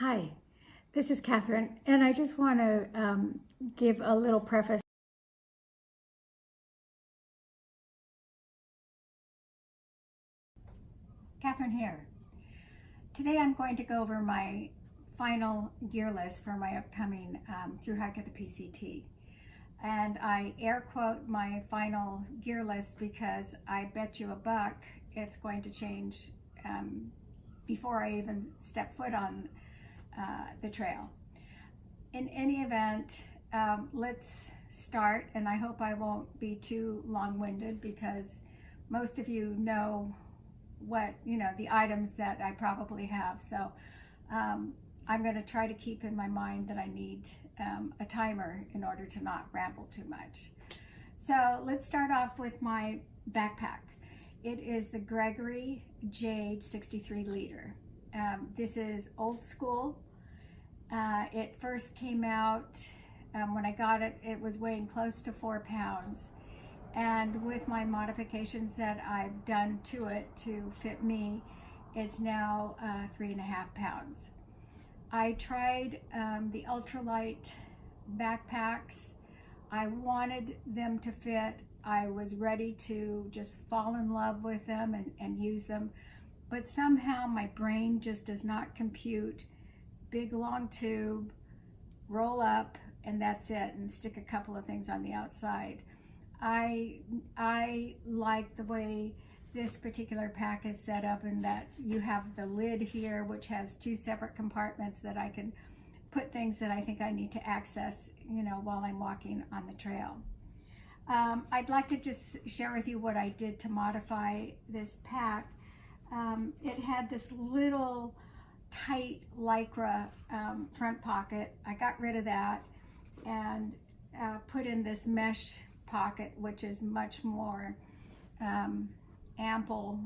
Hi, this is Catherine, and I just want to give a little preface. Catherine here. Today I'm going to go over my final gear list for my upcoming thru-hike at the PCT. And I air quote my final gear list because I bet you a buck it's going to change before I even step foot on the trail. In any event, let's start, and I hope I won't be too long-winded because most of you know the items that I probably have. So I'm going to try to keep in my mind that I need a timer in order to not ramble too much. So let's start off with my backpack. It is the Gregory Jade 63 liter. This is old school. It first came out, when I got it, it was weighing close to 4 pounds. And with my modifications that I've done to it to fit me, it's now 3.5 pounds. I tried the ultralight backpacks. I wanted them to fit. I was ready to just fall in love with them and use them. But somehow my brain just does not compute big long tube, roll up, and that's it, and stick a couple of things on the outside. I like the way this particular pack is set up, in that you have the lid here, which has 2 separate compartments that I can put things that I think I need to access, while I'm walking on the trail. I'd like to just share with you what I did to modify this pack. It had this little tight lycra front pocket. I got rid of that and put in this mesh pocket, which is much more ample.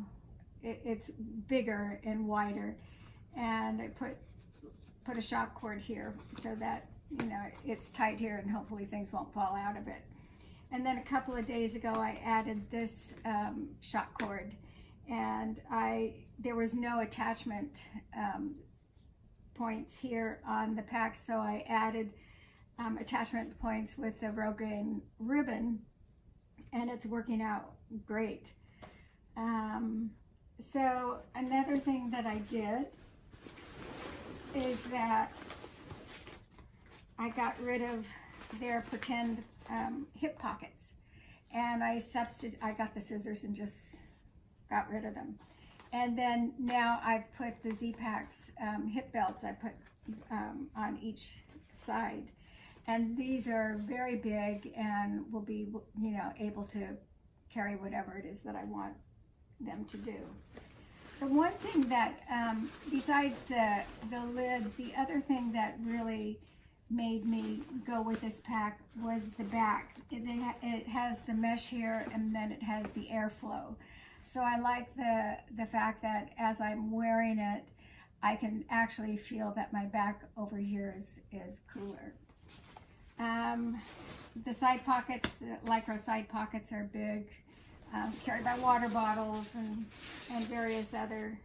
It's bigger and wider, and I put a shock cord here so that it's tight here and hopefully things won't fall out of it. And then a couple of days ago I added this shock cord, and there was no attachment points here on the pack, so I added attachment points with the Rogaine ribbon, and it's working out great. So another thing that I did is that I got rid of their pretend hip pockets, and I got the scissors and just got rid of them. And then now I've put the Z-Packs hip belts I put on each side. And these are very big and will be, able to carry whatever it is that I want them to do. The one thing that, besides the lid, the other thing that really made me go with this pack was the back. It has the mesh here, and then it has the airflow. So I like the fact that as I'm wearing it, I can actually feel that my back over here is cooler. The side pockets, the lycra side pockets, are big, carried by water bottles and various other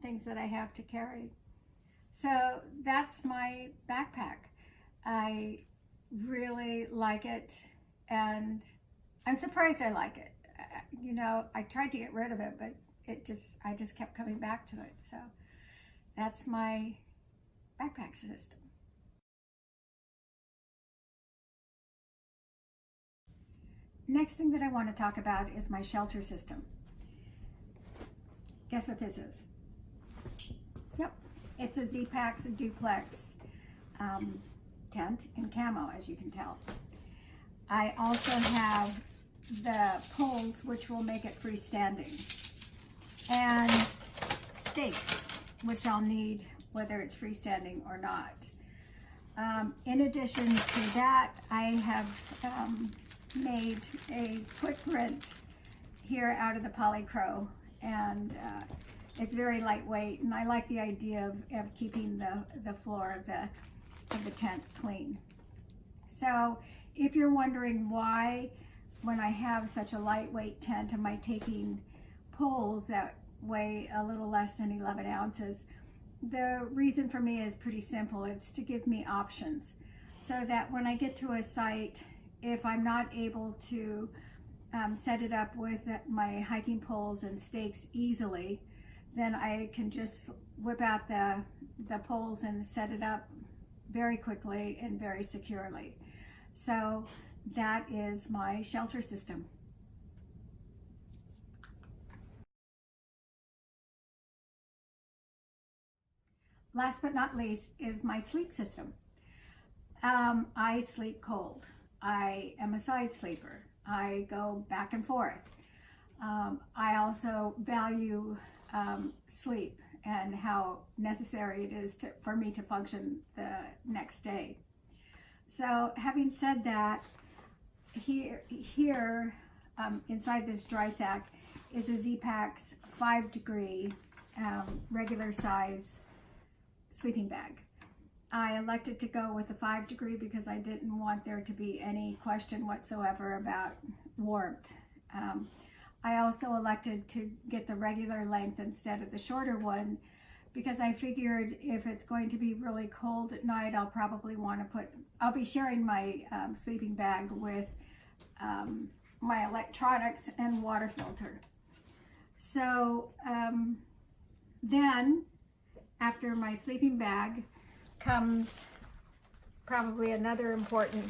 things that I have to carry. So that's my backpack. I really like it, and I'm surprised I like it. I tried to get rid of it, but I just kept coming back to it. So that's my backpack system. Next thing that I want to talk about is my shelter system. Guess what this is? Yep, it's a Z-Packs, a duplex tent in camo, as you can tell. I also have the poles, which will make it freestanding, and stakes, which I'll need whether it's freestanding or not. In addition to that, I have made a footprint here out of the polycro, and it's very lightweight, and I like the idea of keeping the floor of the tent clean. So if you're wondering why, when I have such a lightweight tent, am I taking poles that weigh a little less than 11 ounces, the reason for me is pretty simple. It's to give me options so that when I get to a site, if I'm not able to set it up with my hiking poles and stakes easily, then I can just whip out the poles and set it up very quickly and very securely. So that is my shelter system. Last but not least is my sleep system. I sleep cold. I am a side sleeper. I go back and forth. I also value sleep and how necessary it is for me to function the next day. So having said that, here inside this dry sack is a Z-Packs 5-degree regular size sleeping bag. I elected to go with a 5-degree because I didn't want there to be any question whatsoever about warmth. I also elected to get the regular length instead of the shorter one because I figured if it's going to be really cold at night, I'll be sharing my sleeping bag with my electronics and water filter. So then after my sleeping bag comes probably another important,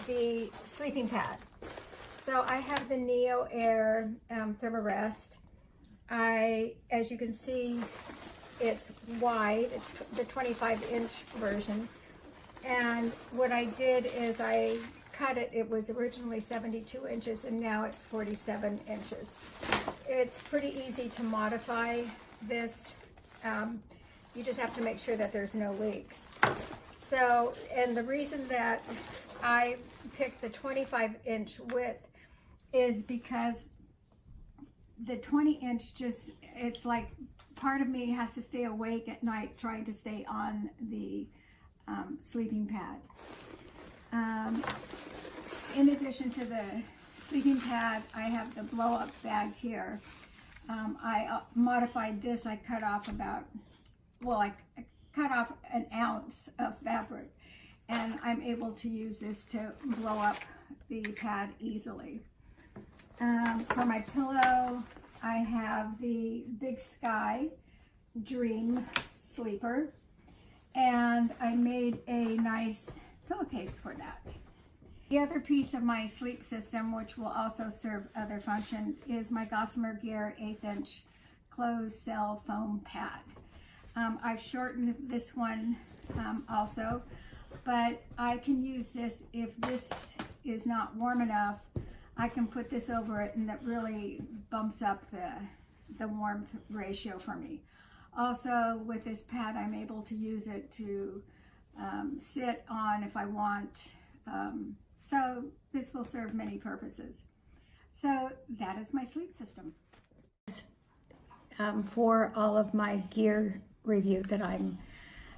the sleeping pad. So I have the NeoAir thermarest. As you can see, it's wide. It's the 25-inch version. And what I did is I cut it. It was originally 72 inches and now it's 47 inches. It's pretty easy to modify this. You just have to make sure that there's no leaks. So, and the reason that I picked the 25-inch width is because the 20-inch it's like part of me has to stay awake at night trying to stay on the sleeping pad. In addition to the sleeping pad, I have the blow-up bag here. I modified this. I cut off I cut off an ounce of fabric, and I'm able to use this to blow up the pad easily. For my pillow, I have the Big Sky Dream Sleeper, and I made a nice pillowcase for that. The other piece of my sleep system, which will also serve other functions, is my Gossamer Gear 1/8-inch closed cell foam pad. I've shortened this one also, but I can use this if this is not warm enough. I can put this over it and that really bumps up the warmth ratio for me. Also with this pad, I'm able to use it to sit on if I want. So this will serve many purposes. So that is my sleep system. For all of my gear review that I'm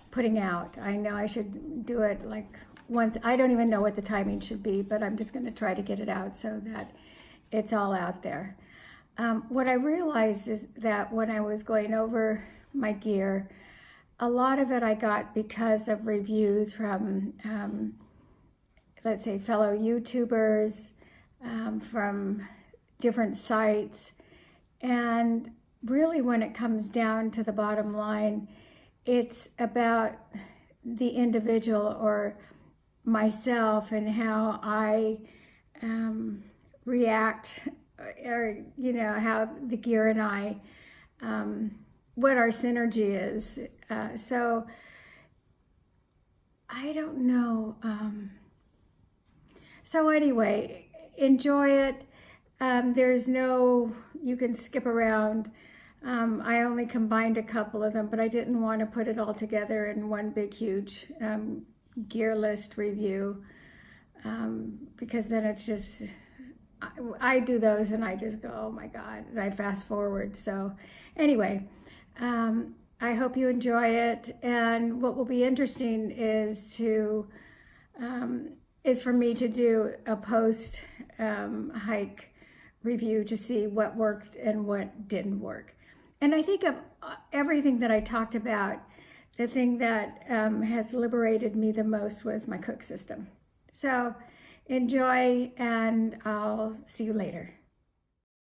putting out. I know I should do it like once. I don't even know what the timing should be, but I'm just going to try to get it out so that it's all out there. What I realized is that when I was going over my gear, a lot of it I got because of reviews from let's say fellow YouTubers, from different sites, and really when it comes down to the bottom line, it's about the individual or myself and how I react, or how the gear and I, what our synergy is. So I don't know. So anyway, enjoy it. You can skip around. I only combined a couple of them, but I didn't want to put it all together in one big, huge gear list review, because then it's just, I do those and I just go, oh my God, and I fast forward. So anyway, I hope you enjoy it. And what will be interesting is for me to do a post hike review to see what worked and what didn't work. And I think of everything that I talked about, the thing that has liberated me the most was my cook system. So enjoy, and I'll see you later.